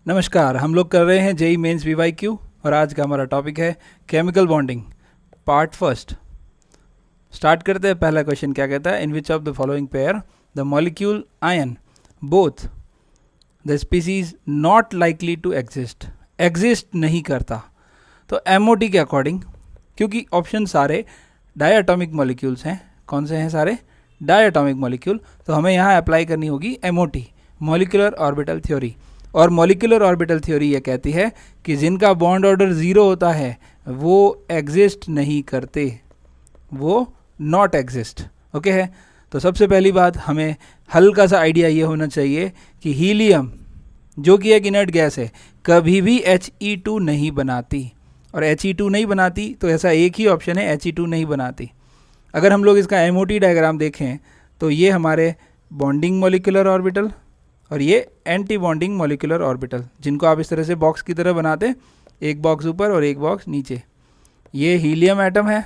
नमस्कार, हम लोग कर रहे हैं जेई मेंस वीवाईक्यू और आज का हमारा टॉपिक है chemical bonding part first. Start करते हैं। पहला क्वेश्चन क्या कहता है, in which of the following pair the molecule ion both the species not likely to exist नहीं करता। तो एमओटी के अकॉर्डिंग, क्योंकि ऑप्शन सारे डायटोमिक मॉलिक्यूल्स हैं, कौन से हैं सारे डायटोमिक मॉलिक्यूल, तो हमें यहाँ अप्लाई करनी होगी एमओटी, मॉलिक्यूलर ऑर्बिटल थ्योरी। और मॉलिक्यूलर ऑर्बिटल थ्योरी ये कहती है कि जिनका बॉन्ड ऑर्डर ज़ीरो होता है वो एग्जिस्ट नहीं करते, वो नॉट एग्जिस्ट। ओके है। तो सबसे पहली बात, हमें हल्का सा आइडिया ये होना चाहिए कि हीलियम जो कि एक इनर्ट गैस है कभी भी He2 नहीं बनाती, और He2 नहीं बनाती तो ऐसा एक ही ऑप्शन है, He2 नहीं बनाती। अगर हम लोग इसका एमओटी डायग्राम देखें तो ये हमारे बॉन्डिंग मॉलिक्यूलर ऑर्बिटल और ये एंटी बॉन्डिंग मॉलिक्यूलर ऑर्बिटल, जिनको आप इस तरह से बॉक्स की तरह बनाते, एक बॉक्स ऊपर और एक बॉक्स नीचे। ये हीलियम एटम है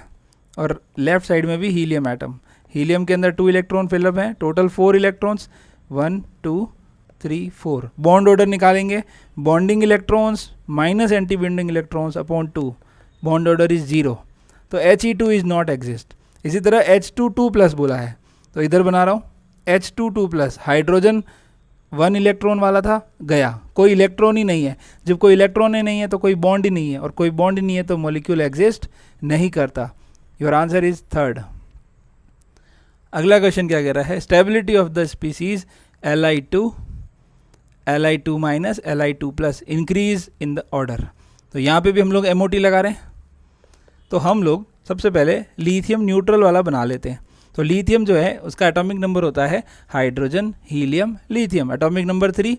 और लेफ्ट साइड में भी हीलियम एटम। हीलियम के अंदर 2 इलेक्ट्रॉन फिलअप हैं, टोटल 4 इलेक्ट्रॉन्स, 1 2 3 4। बॉन्ड ऑर्डर निकालेंगे, bonding electrons minus anti bonding electrons upon 2, bond order is 0। तो He2 इज नॉट एग्जिस्ट। इसी तरह H2 बोला है तो इधर बना रहा हूँ H2 हाइड्रोजन 1 इलेक्ट्रॉन वाला था, गया, कोई इलेक्ट्रॉन ही नहीं है। जब कोई इलेक्ट्रॉन ही नहीं है तो कोई बॉन्ड ही नहीं है, और कोई बॉन्ड ही नहीं है तो मॉलिक्यूल एग्जिस्ट नहीं करता। Your answer is third. अगला क्वेश्चन क्या कह रहा है, stability of the species Li2 minus Li2 increase in the order. तो यहाँ पे भी हम लोग एमओटी लगा रहे हैं। तो हम लोग सबसे पहले लिथियम न्यूट्रल वाला बना लेते हैं। तो लिथियम जो है उसका एटॉमिक नंबर होता है hydrogen helium lithium, atomic number 3।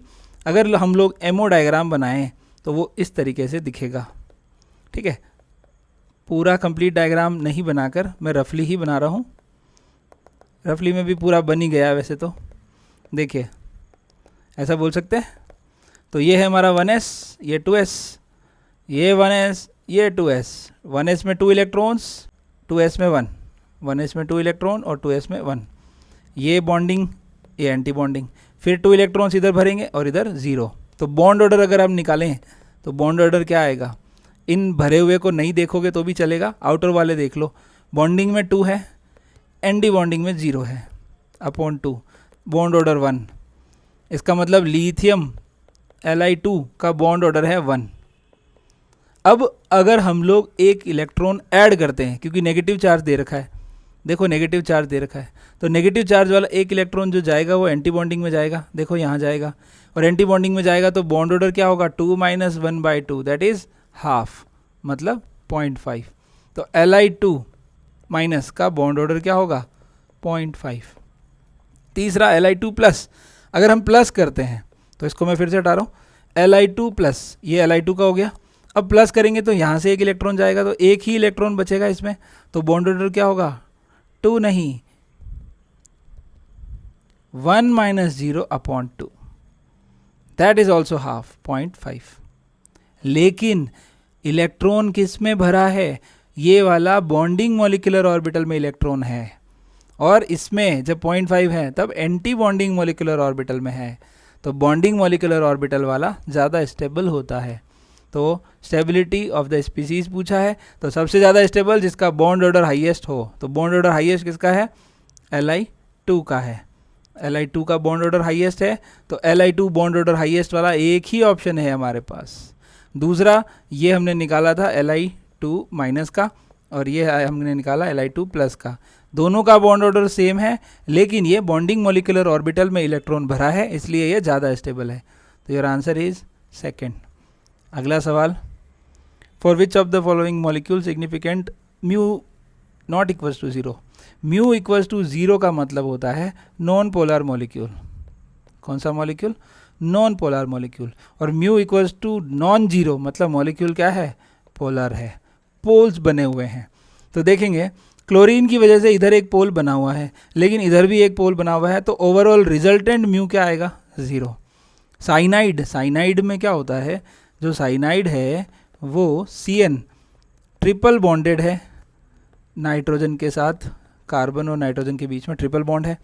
अगर हम लोग एमओ डायग्राम बनाएं तो वो इस तरीके से दिखेगा। ठीक है, पूरा कंप्लीट डायग्राम नहीं बनाकर मैं रफली ही बना रहा हूँ। रफली में भी पूरा बन ही गया वैसे तो, देखिए ऐसा बोल सकते हैं। तो ये है हमारा 1s, ये 2s, ये 1s, ये 2s। 1s में 2 इलेक्ट्रॉन्स, 2s में 1, 1s में 2 इलेक्ट्रॉन और 2s में 1। ये बॉन्डिंग, ये एंटी बॉन्डिंग, फिर 2 इलेक्ट्रॉन्स इधर भरेंगे और इधर 0। तो बॉन्ड ऑर्डर अगर आप निकालें तो बॉन्ड ऑर्डर क्या आएगा, इन भरे हुए को नहीं देखोगे तो भी चलेगा, आउटर वाले देख लो। बॉन्डिंग में 2 है, एंटी बॉन्डिंग में 0 है, अपॉन 2, बॉन्ड ऑर्डर 1। इसका मतलब लिथियम Li2 का बॉन्ड ऑर्डर है 1। अब अगर हम लोग एक इलेक्ट्रॉन ऐड करते हैं, क्योंकि नेगेटिव चार्ज दे रखा है, देखो नेगेटिव चार्ज दे रखा है, तो नेगेटिव चार्ज वाला एक इलेक्ट्रॉन जो जाएगा वो एंटी बॉन्डिंग में जाएगा, देखो यहाँ जाएगा, और एंटी बॉन्डिंग में जाएगा तो बॉन्ड ऑर्डर क्या होगा, 2 माइनस 1/2, दैट इज हाफ, मतलब 0.5। तो Li2 माइनस का बॉन्ड ऑर्डर क्या होगा, 0.5। तीसरा Li2+, अगर हम प्लस करते हैं तो इसको मैं फिर से हटा रहा हूँ, Li2+, ये Li2 का हो गया। अब प्लस करेंगे तो यहाँ से एक इलेक्ट्रॉन जाएगा तो एक ही इलेक्ट्रॉन बचेगा इसमें, तो बॉन्ड ऑर्डर क्या होगा, 2 नहीं, 1 minus 0/2, that is also half, 0.5। लेकिन इलेक्ट्रॉन किस में भरा है, ये वाला बॉन्डिंग मॉलिक्यूलर ऑर्बिटल में इलेक्ट्रॉन है, और इसमें जब 0.5 है तब एंटी बॉन्डिंग मॉलिक्यूलर ऑर्बिटल में है। तो बॉन्डिंग मॉलिक्यूलर ऑर्बिटल वाला ज़्यादा स्टेबल होता है। तो स्टेबिलिटी ऑफ द स्पीसीज पूछा है, तो सबसे ज़्यादा स्टेबल जिसका बॉन्ड ऑर्डर हाईएस्ट हो, तो बॉन्ड ऑर्डर हाईएस्ट किसका है, Li2 का है। Li2 का बॉन्ड ऑर्डर हाईएस्ट है, तो Li2 बॉन्ड ऑर्डर हाईएस्ट वाला एक ही ऑप्शन है हमारे पास। दूसरा ये हमने निकाला था Li2 माइनस का, और ये हमने निकाला Li2+ का। दोनों का बॉन्ड ऑर्डर सेम है, लेकिन ये बॉन्डिंग मॉलिक्यूलर ऑर्बिटल में इलेक्ट्रॉन भरा है, इसलिए ये ज़्यादा स्टेबल है। तो योर आंसर इज सेकेंड। अगला सवाल, for which of the following molecule significant mu not equals to 0। Mu equals to 0 का मतलब होता है नॉन पोलर मॉलिक्यूल। कौन सा मॉलिक्यूल, नॉन पोलर मॉलिक्यूल। और mu equals to non zero मतलब मॉलिक्यूल क्या है, पोलर है, पोल्स बने हुए हैं। तो देखेंगे क्लोरीन की वजह से इधर एक पोल बना हुआ है, लेकिन इधर भी एक पोल बना हुआ है, तो ओवरऑल रिजल्टेंट म्यू क्या आएगा, 0। साइनाइड में क्या होता है, जो साइनाइड है वो CN ट्रिपल बॉन्डेड है, नाइट्रोजन के साथ, कार्बन और नाइट्रोजन के बीच में ट्रिपल बॉन्ड है,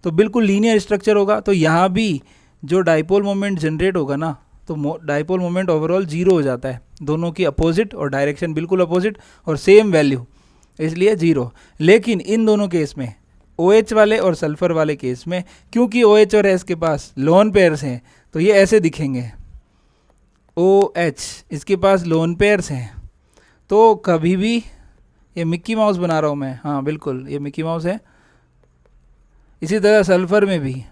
तो बिल्कुल लीनियर स्ट्रक्चर होगा। तो यहाँ भी जो डाइपोल मोमेंट जनरेट होगा ना, तो डाइपोल मोमेंट ओवरऑल जीरो हो जाता है, दोनों की अपोजिट और डायरेक्शन बिल्कुल अपोजिट और सेम वैल्यू, इसलिए जीरो। लेकिन इन दोनों केस में, OH वाले और सल्फर वाले केस में, क्योंकि OH और S के पास लोन पेयर्स हैं तो ये ऐसे दिखेंगे, OH इसके पास लोन पेयर्स हैं, तो कभी भी, ये मिक्की माउस बना रहा हूँ मैं, हाँ बिल्कुल ये मिक्की माउस है। इसी तरह सल्फर में भी,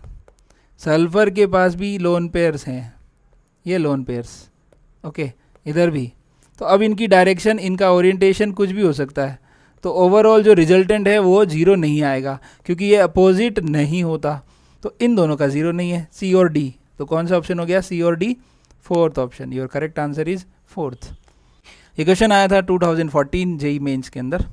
सल्फर के पास भी लोन पेयर्स हैं, ये लोन पेयर्स, ओके, इधर भी। तो अब इनकी डायरेक्शन, इनका ओरिएंटेशन कुछ भी हो सकता है, तो ओवरऑल जो रिजल्टेंट है वो जीरो नहीं आएगा, क्योंकि ये अपोजिट नहीं होता। तो इन दोनों का जीरो नहीं है, सी और डी। तो कौन सा ऑप्शन हो गया, सी और D, fourth option. Your correct answer is fourth. ये क्वेश्चन आया था 2014 जेई मेंस के अंदर।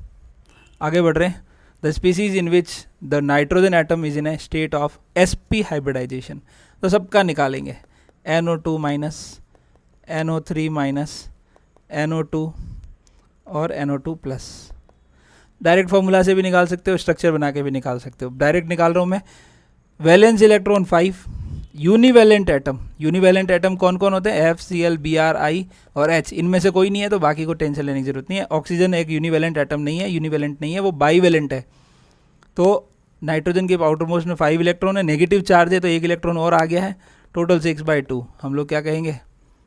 आगे बढ़ रहे हैं। The species in which the nitrogen atom is in a state of sp hybridisation. तो सबका निकालेंगे, NO2 minus, NO3 minus, NO2 और NO2 प्लस। डायरेक्ट फॉर्मूला से भी निकाल सकते हो, स्ट्रक्चर बना के भी निकाल सकते हो। डायरेक्ट निकाल रहा हूँ मैं। Valence electron 5, univalent atom. Univalent atom कौन कौन होते हैं, FCl, Br, I और H। इनमें से कोई नहीं है तो बाकी को टेंशन लेने की जरूरत नहीं है। ऑक्सीजन एक यूनिवैलेंट एटम नहीं है, यूनिवैलेंट नहीं है, वो बाईवैलेंट है। तो नाइट्रोजन के आउटर मोस्ट में 5 इलेक्ट्रॉन है, नेगेटिव चार्ज है तो एक इलेक्ट्रॉन और आ गया है, टोटल 6/2। हम लोग क्या कहेंगे,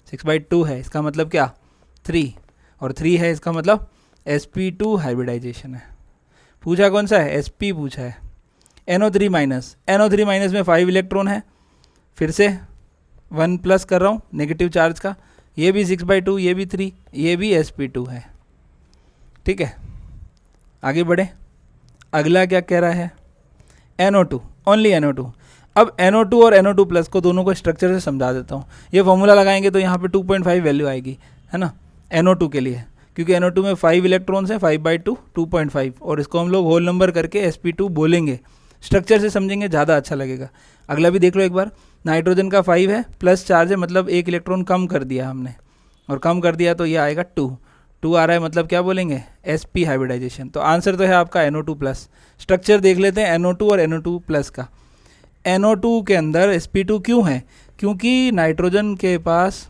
6/2 है, इसका मतलब क्या, 3, और 3 है इसका मतलब sp2 हाइब्रिडाइजेशन है। पूछा कौन सा है, sp पूछा है। NO3 माइनस, NO3 माइनस में 5 इलेक्ट्रॉन है, फिर से 1 प्लस कर रहा हूँ नेगेटिव चार्ज का, ये भी 6/2, ये भी 3, ये भी sp2 है। ठीक है, आगे बढ़े। अगला क्या कह रहा है, NO2, ओनली NO2। अब NO2 और NO2 प्लस को दोनों को स्ट्रक्चर से समझा देता हूँ। ये फॉर्मूला लगाएंगे तो यहाँ पे 2.5 वैल्यू आएगी, है ना, NO2 के लिए, क्योंकि NO2 में 5 इलेक्ट्रॉन्स हैं, 5/2, 2.5, और इसको हम लोग होल नंबर करके sp2 बोलेंगे। स्ट्रक्चर से समझेंगे ज़्यादा अच्छा लगेगा। अगला भी देख लो एक बार। नाइट्रोजन का 5 है, प्लस चार्ज है, मतलब एक इलेक्ट्रॉन कम कर दिया हमने, और कम कर दिया तो ये आएगा 2 आ रहा है, मतलब क्या बोलेंगे, sp हाइब्रिडाइजेशन। तो आंसर तो है आपका NO2 प्लस। स्ट्रक्चर देख लेते हैं NO2 और NO2 प्लस का। NO2 के अंदर sp2 क्यों है, क्योंकि नाइट्रोजन के पास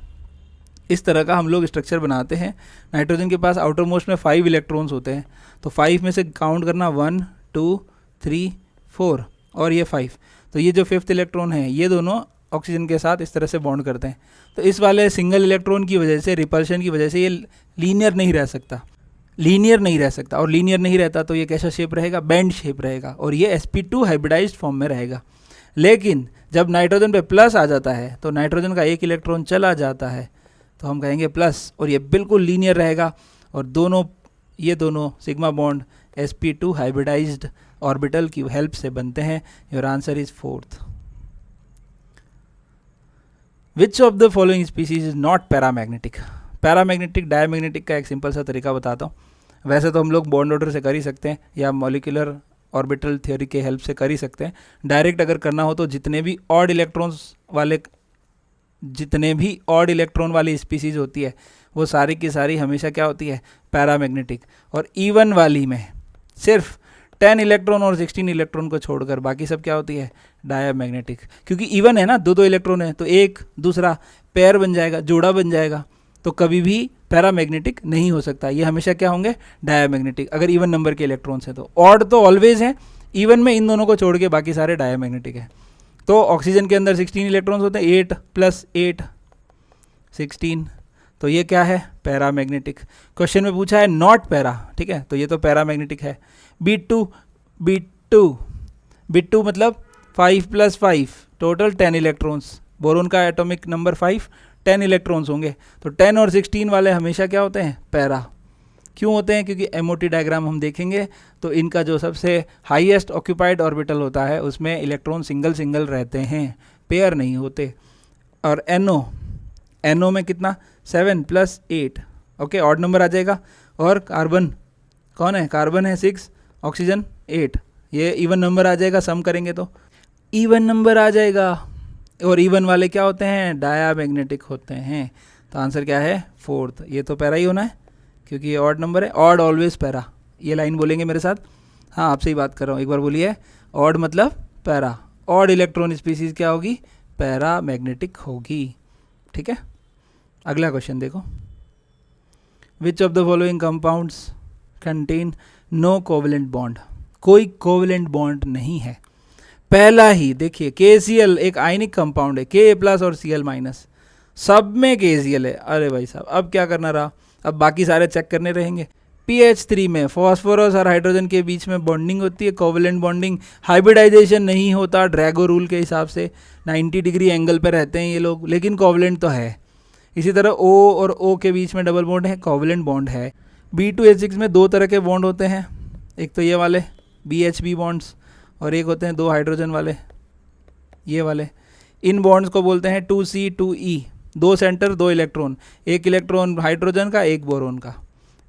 इस तरह का हम लोग स्ट्रक्चर बनाते हैं। नाइट्रोजन के पास आउटर मोस्ट में 5 इलेक्ट्रॉन्स होते हैं, तो 5 में से काउंट करना 1 2 3 4 और ये 5, तो ये जो 5th इलेक्ट्रॉन है ये दोनों ऑक्सीजन के साथ इस तरह से बॉन्ड करते हैं। तो इस वाले सिंगल इलेक्ट्रॉन की वजह से, रिपल्शन की वजह से ये लीनियर नहीं रह सकता, लीनियर नहीं रह सकता, और लीनियर नहीं रहता तो ये कैसा शेप रहेगा, बैंड शेप रहेगा, और ये sp2 हाइब्रिडाइज्ड फॉर्म में रहेगा। लेकिन जब नाइट्रोजन पे प्लस आ जाता है तो नाइट्रोजन का एक इलेक्ट्रॉन चला जाता है, तो हम कहेंगे प्लस, और ये बिल्कुल लीनियर रहेगा, और दोनों, ये दोनों sigma bond sp2 hybridised orbital की हेल्प से बनते हैं। Your answer is fourth. Which of the following species is not paramagnetic. Paramagnetic diamagnetic का एक सिंपल सा तरीका बताता हूँ। वैसे तो हम लोग बॉन्ड ऑर्डर से कर ही सकते हैं, या मॉलिक्यूलर ऑर्बिटल थ्योरी के हेल्प से कर ही सकते हैं। डायरेक्ट अगर करना हो तो जितने भी ऑड इलेक्ट्रॉन वाली स्पीसीज होती है वो सारी की सारी हमेशा क्या होती है, पैरामैग्नेटिक। और इवन वाली में सिर्फ 10 इलेक्ट्रॉन और 16 इलेक्ट्रॉन को छोड़कर बाकी सब क्या होती है, डायमैग्नेटिक। क्योंकि इवन है ना, दो इलेक्ट्रॉन है तो एक दूसरा पेयर बन जाएगा, जोड़ा बन जाएगा, तो कभी भी पैरामैग्नेटिक नहीं हो सकता। ये हमेशा क्या होंगे, डायमैग्नेटिक, अगर इवन नंबर के इलेक्ट्रॉन्स है तो। ऑड तो ऑलवेज है, इवन में इन दोनों को छोड़ के बाकी सारे डायमैग्नेटिक है। तो ऑक्सीजन के अंदर 16 इलेक्ट्रॉन्स होते हैं, 8 + 8 16, तो ये क्या है, पैरामैग्नेटिक। क्वेश्चन में पूछा है नॉट पैरा, ठीक है, तो ये तो पैरामैग्नेटिक है। B2 मतलब 5 + 5 टोटल 10 इलेक्ट्रॉन्स। बोरोन का एटॉमिक नंबर 5, 10 इलेक्ट्रॉन्स होंगे, तो 10 और 16 वाले हमेशा क्या होते हैं, पैरा। क्यों होते हैं, क्योंकि MOT डायग्राम हम देखेंगे तो इनका जो सबसे हाईएस्ट ऑक्यूपाइड ऑर्बिटल होता है उसमें इलेक्ट्रॉन सिंगल रहते हैं, पेयर नहीं होते। और NO में कितना, 7 + 8, ओके, ऑड नंबर आ जाएगा। और कार्बन कौन है, कार्बन है 6, ऑक्सीजन 8, ये इवन नंबर आ जाएगा, सम करेंगे तो इवन नंबर आ जाएगा। और इवन वाले क्या होते हैं, डायमैग्नेटिक होते हैं। तो आंसर क्या है, फोर्थ। ये तो पैरा ही होना है क्योंकि ये ऑड नंबर है, ऑड ऑलवेज पैरा। ये लाइन बोलेंगे मेरे साथ, हाँ आपसे ही बात कर रहा हूँ, एक बार बोलिए, ऑड मतलब पैरा। ऑड इलेक्ट्रॉन स्पीसीज क्या होगी, पैरामैग्नेटिक होगी, ठीक है। अगला क्वेश्चन देखो, which of the following compounds contain no covalent bond, कोई कोवेलेंट बॉन्ड नहीं है। पहला ही देखिए KCl एक आयनिक कंपाउंड है, Ka+ और Cl-, सब में KCl है। अरे भाई साहब अब क्या करना रहा, अब बाकी सारे चेक करने रहेंगे। PH3 में फॉस्फोरस और हाइड्रोजन के बीच में बॉन्डिंग होती है, कोवेलेंट बॉन्डिंग, हाइब्रिडाइजेशन नहीं होता ड्रैगो रूल के हिसाब से, 90 डिग्री एंगल पर रहते हैं ये लोग, लेकिन कोवेलेंट तो है। इसी तरह O और O के बीच में डबल बॉन्ड है, कोवेलेंट बॉन्ड है। B2H6 में दो तरह के बॉन्ड होते हैं, एक तो ये वाले BHB बॉन्ड्स और एक होते हैं दो हाइड्रोजन वाले, ये वाले। इन बॉन्ड्स को बोलते हैं 2C2E, दो सेंटर दो इलेक्ट्रॉन, एक इलेक्ट्रॉन हाइड्रोजन का एक बोरोन का,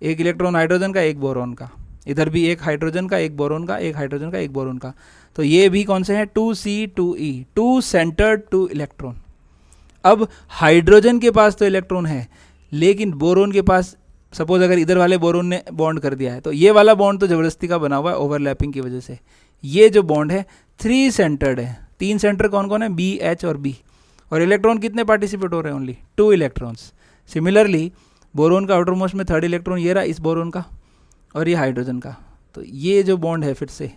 एक इलेक्ट्रॉन हाइड्रोजन का एक बोरोन का, इधर भी एक हाइड्रोजन का एक बोरोन का, एक हाइड्रोजन का एक बोरोन का। तो ये भी कौन से हैं, 2C2E, two centred two electron. अब हाइड्रोजन के पास तो इलेक्ट्रॉन है, लेकिन बोरोन के पास, सपोज अगर इधर वाले बोरोन ने बॉन्ड कर दिया है तो ये वाला बॉन्ड तो ज़बरदस्ती का बना हुआ है ओवरलैपिंग की वजह से। ये जो बॉन्ड है 3 सेंटर्ड है, 3 सेंटर कौन कौन है, B, H और B, और इलेक्ट्रॉन कितने पार्टिसिपेट हो रहे हैं, ओनली 2 इलेक्ट्रॉन्स। सिमिलरली बोरोन का आउटर मोस्ट में 3rd इलेक्ट्रॉन ये रहा इस बोरोन का, और ये हाइड्रोजन का, तो ये जो बॉन्ड है फिर से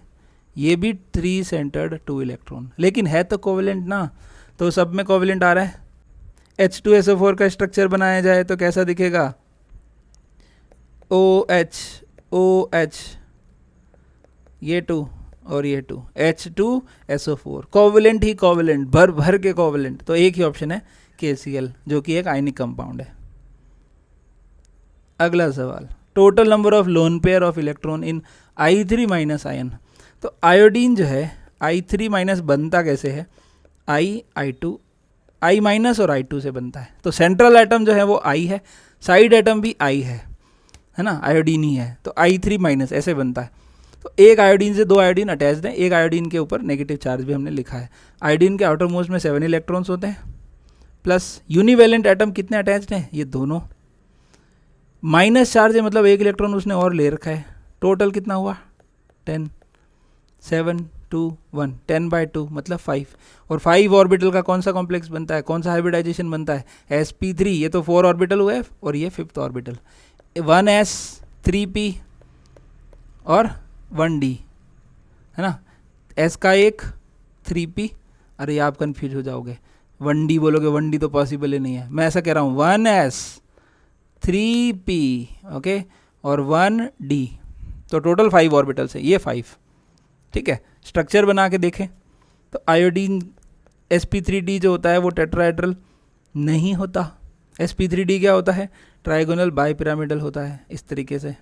ये भी 3 सेंटर्ड 2 इलेक्ट्रॉन, लेकिन है तो कोवेलेंट ना, तो सब में कोवेलेंट आ रहा है। H2SO4 का स्ट्रक्चर बनाया जाए तो कैसा दिखेगा, OH OH, ये 2 और ये 2, H2SO4, कोवेलेंट ही कोवेलेंट, भर भर के कोवेलेंट। तो एक ही ऑप्शन है KCl, जो कि एक आयनिक कंपाउंड है। अगला सवाल, total number of lone pair of electron in I3- ion. तो आयोडीन जो है I3- बनता कैसे है, I2, I- और I2 से बनता है। तो सेंट्रल एटम जो है वो I है, साइड एटम भी I है ना, आयोडीन ही है, तो I3- ऐसे बनता है। तो एक आयोडीन से दो आयोडीन अटैच्ड हैं, एक आयोडीन के ऊपर नेगेटिव चार्ज भी हमने लिखा है। आयोडीन के आउटर मोस्ट में 7 इलेक्ट्रॉन्स होते हैं, प्लस यूनिवेलेंट एटम कितने अटैच्ड हैं, ये दोनों। माइनस चार्ज है मतलब एक इलेक्ट्रॉन उसने और ले रखा है। टोटल कितना हुआ, 10, 7, 2, 1, 10/2 मतलब 5। और 5 ऑर्बिटल का कौन सा कॉम्प्लेक्स बनता है, कौन सा हाइब्रिडाइजेशन बनता है, sp3। ये तो 4 ऑर्बिटल हुए और ये 5th ऑर्बिटल, 1s 3p और 1d, है ना। s का एक 3p, अरे आप कंफ्यूज हो जाओगे, 1d बोलोगे, 1d तो पॉसिबल ही नहीं है। मैं ऐसा कह रहा हूँ 1s 3p ओके और 1d, तो टोटल 5 ऑर्बिटल्स है, ये 5, ठीक है। स्ट्रक्चर बना के देखें तो आयोडीन sp3d जो होता है वो टेट्राहेड्रल नहीं होता। sp3d क्या होता है, ट्राइगोनल बाइपिरामिडल होता है, इस तरीके से।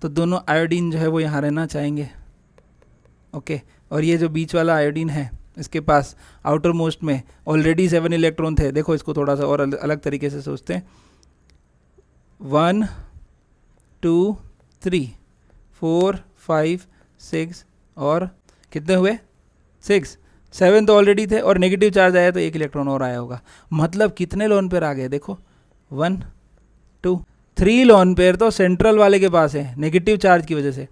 तो दोनों आयोडीन जो है वो यहाँ रहना चाहेंगे, ओके। और ये जो बीच वाला आयोडीन है इसके पास आउटर मोस्ट में ऑलरेडी 7 इलेक्ट्रॉन थे। देखो इसको थोड़ा सा और अलग तरीके से सोचते हैं, 1, 2, 3, 4, 5, 6 और कितने हुए, 6, 7 तो ऑलरेडी थे और नेगेटिव चार्ज आया तो एक इलेक्ट्रॉन और आया होगा। मतलब कितने लोन पेयर आ गए, देखो 1, 2, 3 लोन पेयर तो सेंट्रल वाले के पास है नेगेटिव चार्ज की वजह से।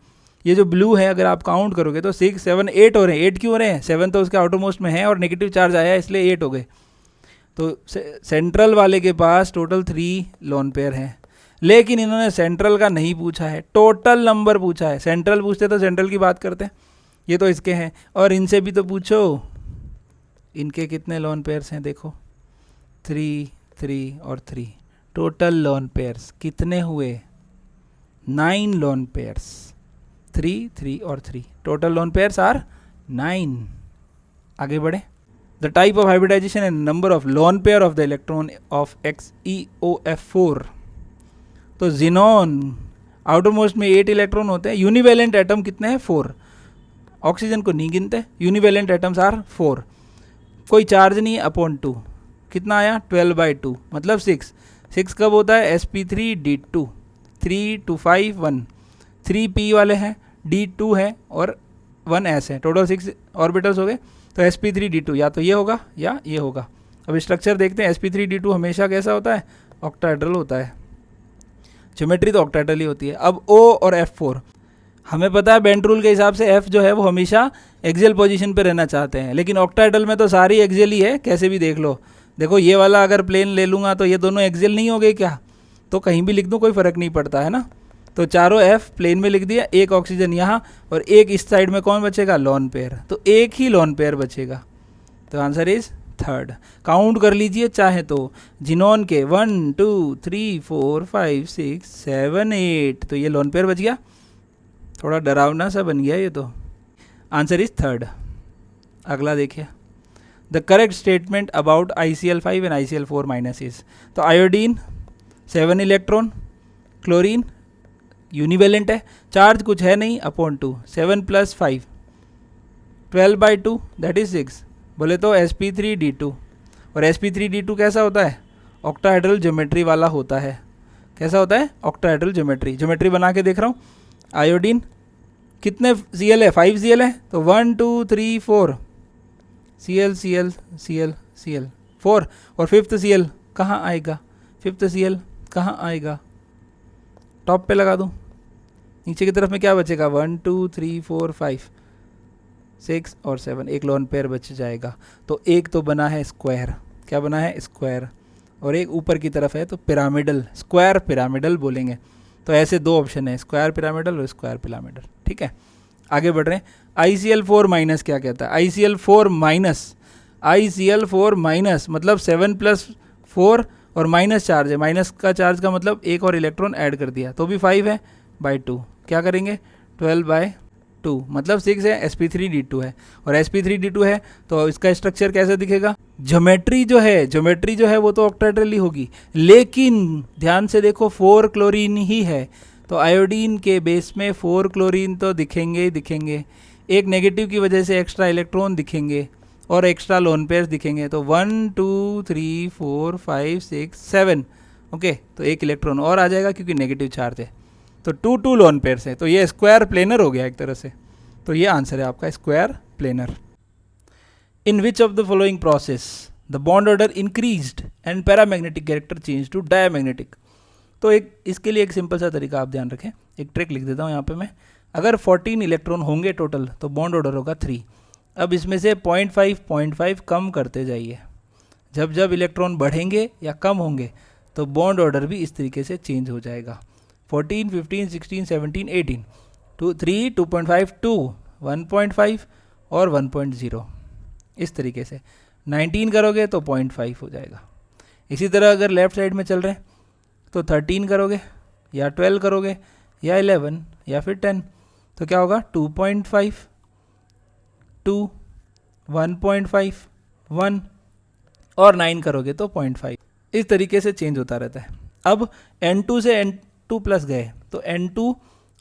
ये जो ब्लू है अगर आप काउंट करोगे तो 6, 7, 8 हो रहे हैं। 8 क्यों हो रहे हैं, 7 तो उसके आउटर मोस्ट में है और नेगेटिव चार्ज आया इसलिए 8 हो गए। तो सेंट्रल वाले के पास टोटल 3 लोन पेयर हैं, लेकिन इन्होंने सेंट्रल का नहीं पूछा है, टोटल नंबर पूछा है। सेंट्रल पूछते तो सेंट्रल की बात करते हैं, ये तो इसके हैं। और इनसे भी तो पूछो इनके कितने लोन पेयर्स हैं, देखो 3, 3 और 3, टोटल लोन पेयर्स कितने हुए, 9 लोन पेयर्स, 3, 3 और 3, टोटल लोन पेयर्स आर 9। आगे बढ़े, the type of hybridization and number of lone pair of the electron of XeOF4। तो जिनोन आउटर मोस्ट में 8 इलेक्ट्रॉन होते हैं, यूनिवेलेंट एटम कितने हैं, 4। ऑक्सीजन को नहीं गिनते, यूनिवेलेंट एटम्स आर 4, कोई चार्ज नहीं है, अपॉन 2 कितना आया, 12/2 मतलब 6। 6 कब होता है, sp3d2, 3, 2, 5, 1, 3p वाले हैं, d2 है और 1s है, टोटल 6 ऑर्बिटल्स हो गए। तो sp3d2 या तो ये होगा या ये होगा। अब स्ट्रक्चर देखते हैं, sp3d2 हमेशा कैसा होता है, ऑक्टाहेड्रल होता है, ज्योमेट्री तो ऑक्टाहेड्रल ही होती है। अब O और F4, हमें पता है बेंट रूल के हिसाब से F जो है वो हमेशा एक्सियल पोजीशन पे रहना चाहते हैं, लेकिन ऑक्टाहेड्रल में तो सारी एक्सियल ही है, कैसे भी देख लो। देखो ये वाला अगर प्लेन ले लूँगा तो ये दोनों एक्सियल नहीं हो गए क्या, तो कहीं भी लिख दूँ कोई फ़र्क नहीं पड़ता है ना। तो चारों एफ प्लेन में लिख दिया, एक ऑक्सीजन यहाँ और एक इस साइड में कौन बचेगा, लोन पेयर, तो एक ही लोन पेयर बचेगा। तो आंसर इज थर्ड। काउंट कर लीजिए चाहे तो, जिनोन के 1 2 3 4 5 6 7 8, तो ये लोन पेयर बच गया। थोड़ा डरावना सा बन गया ये तो। Answer is third. अगला देखिए, the correct statement about ICl5 and ICl4 minus is, तो आयोडीन 7 इलेक्ट्रॉन, क्लोरीन यूनिवेलेंट है, चार्ज कुछ है नहीं, अपॉन 2, 7 + 5 12/2 दैट इज 6, बोले तो sp3d2। और sp3d2 कैसा होता है, ऑक्टाहेड्रल ज्योमेट्री वाला होता है। कैसा होता है, ऑक्टाहेड्रल ज्योमेट्री बना के देख रहा हूँ। आयोडीन कितने Cl है, 5 Cl है, तो 1 2 3 4 Cl Cl Cl Cl 4, और फिफ्थ Cl कहाँ आएगा, फिफ्थ Cl कहाँ आएगा, टॉप पे लगा दूँ, नीचे की तरफ में क्या बचेगा, 1 2 3 4 5 6 और 7, एक लोन पेयर बच जाएगा। तो एक तो बना है स्क्वायर, क्या बना है, स्क्वायर, और एक ऊपर की तरफ है तो पिरामिडल, स्क्वायर पिरामिडल बोलेंगे। तो ऐसे दो ऑप्शन है, स्क्वायर पिरामिडल और स्क्वायर पिरामिडल। ठीक है, आगे बढ़ रहे हैं। ICl4 माइनस क्या कहता है, ICl4 माइनस मतलब 7 + 4 और माइनस चार्ज है, माइनस का चार्ज का मतलब एक और इलेक्ट्रॉन ऐड कर दिया तो भी 5 है, /2 क्या करेंगे, 12/2 मतलब 6 है, sp3d2 है, और sp3d2 है तो इसका स्ट्रक्चर कैसे दिखेगा, ज्योमेट्री जो है वो तो ऑक्टाहेड्रल ही होगी, लेकिन ध्यान से देखो 4 क्लोरीन ही है, तो आयोडीन के बेस में 4 क्लोरीन तो दिखेंगे ही दिखेंगे, एक नेगेटिव की वजह से एक्स्ट्रा इलेक्ट्रॉन दिखेंगे और एक्स्ट्रा लोन पेयर्स दिखेंगे, तो 1 2 3 4 5 6 7, ओके, तो एक इलेक्ट्रॉन और आ जाएगा क्योंकि नेगेटिव चार्ज है, तो 2 2 लोन पेयर्स है, तो ये स्क्वायर प्लेनर हो गया एक तरह से। तो ये आंसर है आपका, square planar. In which of the following process the bond order increased and paramagnetic character change to diamagnetic. तो एक इसके लिए एक सिंपल सा तरीका आप ध्यान रखें, एक ट्रिक लिख देता हूँ यहाँ पे मैं। अगर 14 इलेक्ट्रॉन होंगे टोटल तो बॉन्ड ऑर्डर होगा 3। अब इसमें से 0.5 कम करते जाइए, जब जब इलेक्ट्रॉन बढ़ेंगे या कम होंगे तो बॉन्ड ऑर्डर भी इस तरीके से चेंज हो जाएगा। 14 15 16 17 18 2 3 2.5 2 1.5 और 1.0, इस तरीके से 19 करोगे तो 0.5 हो जाएगा। इसी तरह अगर लेफ्ट साइड में चल रहे हैं तो 13 करोगे या 12 करोगे या 11 या फिर 10, तो क्या होगा, 2.5 2 1.5 1 और 9 करोगे तो 0.5, इस तरीके से चेंज होता रहता है। अब N2 से N2+ गए तो N2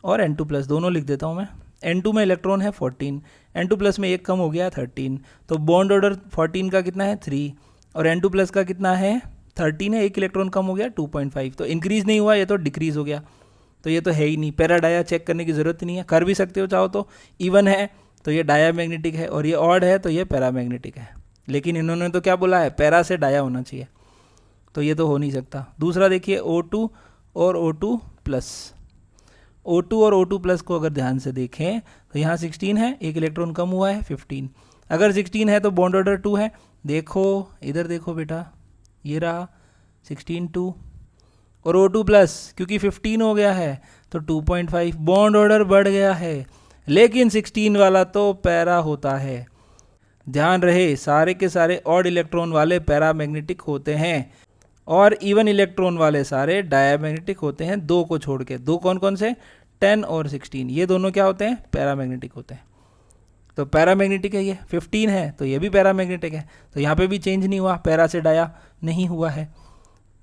और N2+ दोनों लिख देता हूँ मैं। N2 में इलेक्ट्रॉन है 14, N2+ में एक कम हो गया 13, तो बॉन्ड ऑर्डर 14 का कितना है 3 और N2+ का कितना है 13 है, एक इलेक्ट्रॉन कम हो गया 2.5, तो इंक्रीज़ नहीं हुआ, ये तो डिक्रीज़ हो गया, तो ये तो है ही नहीं, पैरा डाया चेक करने की ज़रूरत नहीं है, कर भी सकते हो चाहो तो। इवन है तो ये डाया मैग्नेटिक है और ये ऑड है तो ये पैरा मैग्नेटिक है, लेकिन इन्होंने तो क्या बोला है, पैरा से डाया होना चाहिए, तो ये तो हो नहीं सकता। दूसरा देखिए O2 और O2+, O2 और O2+ को अगर ध्यान से देखें तो यहाँ 16 है, एक इलेक्ट्रॉन कम हुआ है 15, अगर 16 है तो बॉन्ड ऑर्डर 2 है, देखो इधर देखो बेटा, ये रहा 16 2, और O2+ क्योंकि 15 हो गया है तो 2.5, बॉन्ड ऑर्डर बढ़ गया है, लेकिन 16 वाला तो पैरा होता है। ध्यान रहे सारे के सारे ऑड इलेक्ट्रॉन वाले पैरामैग्नेटिक होते हैं और इवन इलेक्ट्रॉन वाले सारे डायमैग्नेटिक होते हैं, दो को छोड़ के। दो कौन कौन से, 10 और 16, ये दोनों क्या होते हैं, पैरामैग्नेटिक होते हैं। तो पैरामैग्नेटिक है ये, 15 है तो ये भी पैरामैग्नेटिक है, तो यहाँ पे भी चेंज नहीं हुआ, पैरा से डाया नहीं हुआ है।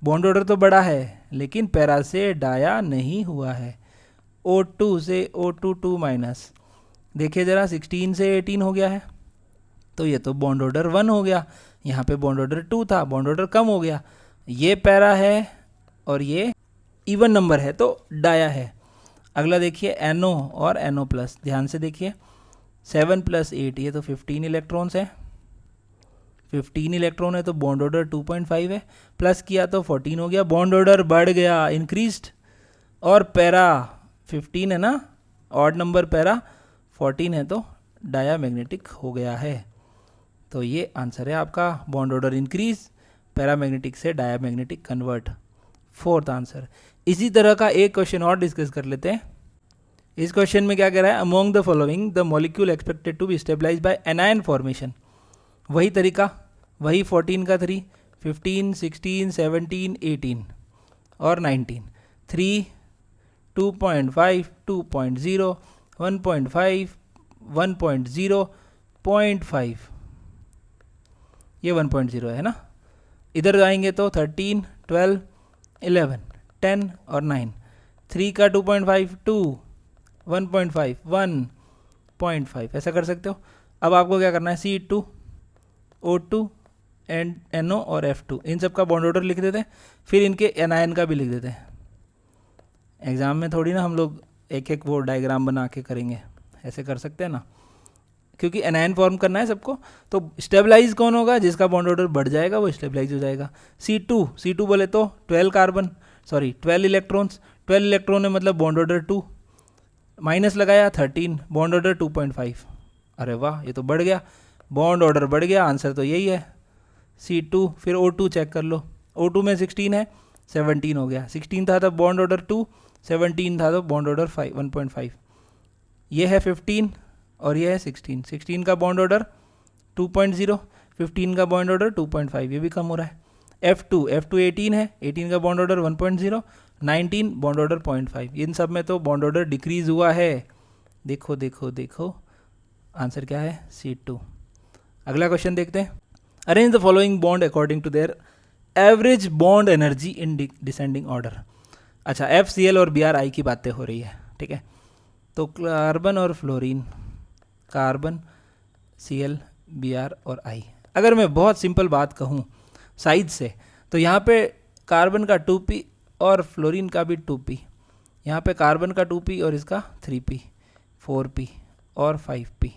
बॉन्ड ऑर्डर तो बड़ा है लेकिन पैरा से डाया नहीं हुआ है। O2 से O2 -, देखिए ज़रा 16 से 18 हो गया है, तो ये तो बॉन्ड ऑर्डर 1 हो गया, यहाँ पे बॉन्ड ऑर्डर 2 था, बॉन्ड ऑर्डर कम हो गया, ये पैरा है और ये इवन नंबर है तो डाया है। अगला देखिए NO और NO+, ध्यान से देखिए 7 + 8, ये तो 15 इलेक्ट्रॉन्स है, 15 इलेक्ट्रॉन है तो बॉन्ड ऑर्डर 2.5 है, प्लस किया तो 14 हो गया, बॉन्ड ऑर्डर बढ़ गया, इंक्रीज्ड, और पैरा 15 है ना, ऑड नंबर पैरा 14 है तो डायामैग्नेटिक हो गया है। तो ये आंसर है आपका, बॉन्ड ऑर्डर इंक्रीज, पैरामैग्नेटिक से डायामैग्नेटिक कन्वर्ट। Fourth answer. इसी तरह का एक क्वेश्चन और डिस्कस कर लेते हैं। इस क्वेश्चन में क्या कह रहा है, among the following the molecule expected to be stabilise by anion formation. वही तरीका, वही 14 का 3, 15, 16, 17, 18 और 19। 3, 2.5, 2.0, 1.5, 1.0, 0.5, ये 1.0 है ना। इधर जाएंगे तो 13, 12, 11, 10 और 9। 3 का 2.5, 2, 1.5, 1.5, ऐसा कर सकते हो। अब आपको क्या करना है, C2, O2 एंड NO और F2, इन सब का बॉन्ड ऑर्डर लिख देते हैं, फिर इनके एनायन का भी लिख देते हैं। एग्जाम में थोड़ी ना हम लोग एक एक वो डायग्राम बना के करेंगे, ऐसे कर सकते हैं ना, क्योंकि एनायन फॉर्म करना है सबको। तो स्टेबलाइज कौन होगा, जिसका बॉन्ड ऑर्डर बढ़ जाएगा वो स्टेबलाइज हो जाएगा। C2 बोले तो 12 इलेक्ट्रॉन्स, 12 इलेक्ट्रॉन है मतलब बॉन्ड ऑर्डर 2, माइनस लगाया 13, बॉन्ड ऑर्डर 2.5। अरे वाह, ये तो बढ़ गया, बॉन्ड ऑर्डर बढ़ गया, आंसर तो यही है C2। फिर O2 चेक कर लो, O2 में 16 है, 17 हो गया। 16 था तो बॉन्ड ऑर्डर 2, 17 था तो बॉन्ड ऑर्डर 1.5। ये है 15 और ये है 16। 16 का बॉन्ड ऑर्डर 2.0, 15 का बॉन्ड ऑर्डर 2.5, ये भी कम हो रहा है। F2 18 है, 18 का बॉन्ड ऑर्डर 1.0, 19 बॉन्ड ऑर्डर 0.5। इन सब में तो बॉन्ड ऑर्डर डिक्रीज हुआ है। देखो देखो देखो, आंसर क्या है, C2। अगला क्वेश्चन देखते हैं। Arrange the following bond according to their average bond energy in descending order. अच्छा, FCl और BrI की बातें हो रही है, ठीक है। तो कार्बन और फ्लोरीन, कार्बन, Cl, Br और I। अगर मैं बहुत सिंपल बात कहूँ साइज से, तो यहाँ पे कार्बन का 2p और फ्लोरीन का भी 2p, यहाँ पे कार्बन का 2p और इसका 3p, 4p और 5p।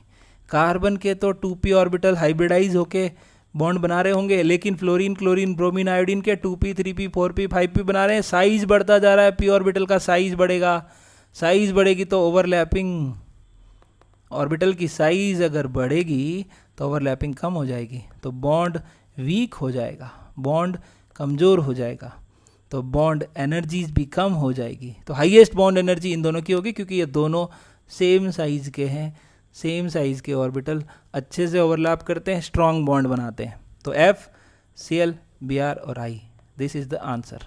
कार्बन के तो 2p ऑर्बिटल हाइब्रिडाइज होके बॉन्ड बना रहे होंगे, लेकिन फ्लोरीन, क्लोरीन, ब्रोमीन, आयोडीन के 2p, 3p, 4p, 5p बना रहे हैं। साइज बढ़ता जा रहा है, p ऑर्बिटल का साइज बढ़ेगा, साइज बढ़ेगी तो ओवरलैपिंग, ऑर्बिटल की साइज अगर बढ़ेगी तो ओवरलैपिंग कम हो जाएगी, तो बॉन्ड वीक हो जाएगा, बॉन्ड कमज़ोर हो जाएगा, तो बॉन्ड एनर्जीज भी कम हो जाएगी। तो हाईएस्ट बॉन्ड एनर्जी इन दोनों की होगी, क्योंकि ये दोनों सेम साइज़ के हैं, सेम साइज़ के ऑर्बिटल अच्छे से ओवरलैप करते हैं, स्ट्रॉन्ग बॉन्ड बनाते हैं। तो FCl, Br और I, this is the answer.